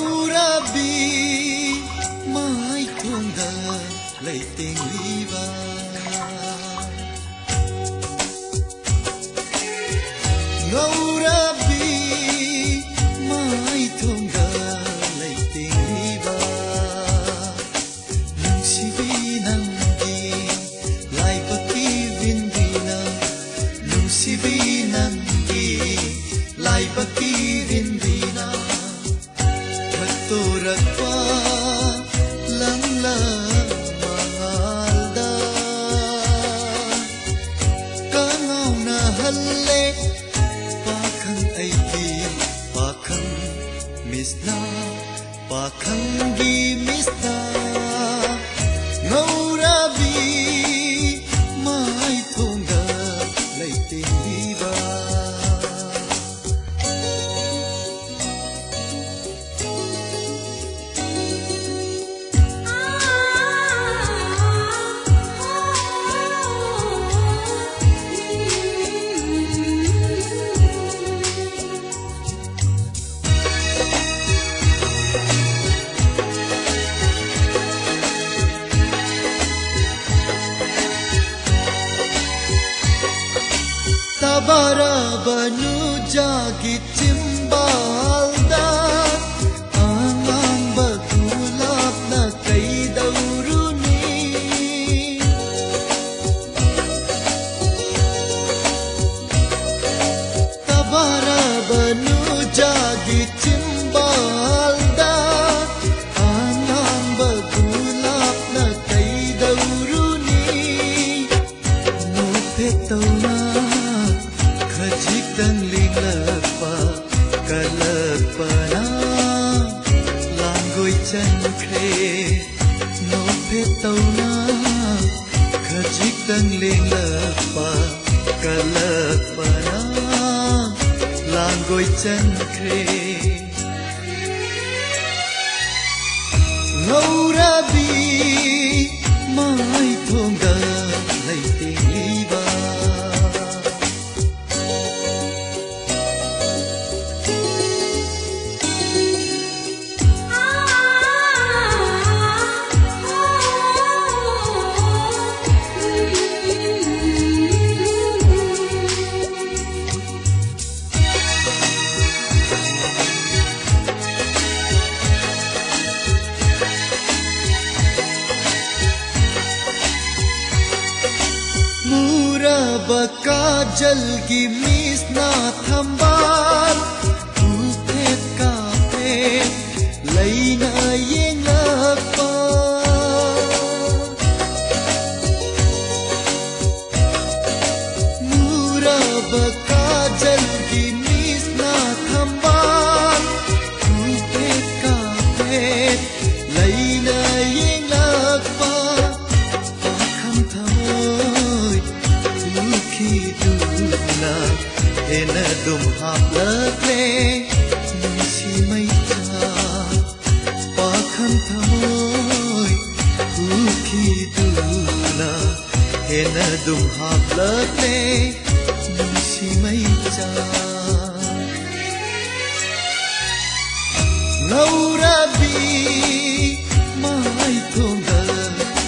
Ngaurabi mai thongda leiting liba Ngaurabi mai thongda leiting liba Nungsibi nanggi laibaki vindina Nungsibi nanggi laibaki vindina Magturakpa langla mahalda Kangaw na halle Pakhang aiki pakhang misna Pakhang gi misna Ngaurabi mai thongda leiting liba Tabara banu jagi timbalda Angang bagulap na kay dauruni Tabara banu jagi timbalda Angang bagulap na kay dauruni No petaw na Khajikang linglakpa kalakpana Langgoy chankre no phetawna Khajikang linglakpa kalakpana Langgoy chankre Ngaurabi mai thongda leiting liba Baka jalgi misna thambal Upet kape laina yengakpa Mura baka jalgi misna thambal Upet kape laina yengakpa Pakham thamoy Duna ena dum haplakle nisi maita pakham thamoy ukhi duna ena dum haplakle nisi maita Ngaurabi mai thongda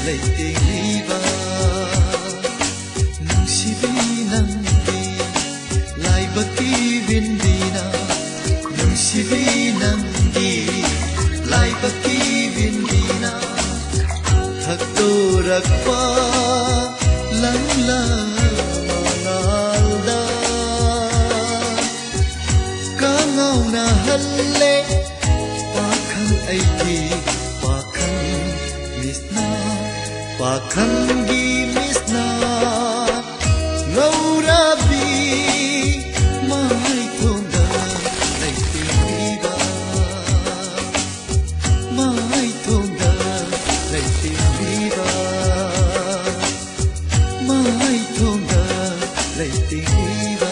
leiting liba Laibaki vindina Nungsibi nanggi Laibaki vindina Hakturakpa langla mangalda Kangaw na halle Pakhang aiki pakhang misna Pakhang gi misna Ngaurabi mai thongda leiting liba Mai thongda leiting liba Mai thongda leiting liba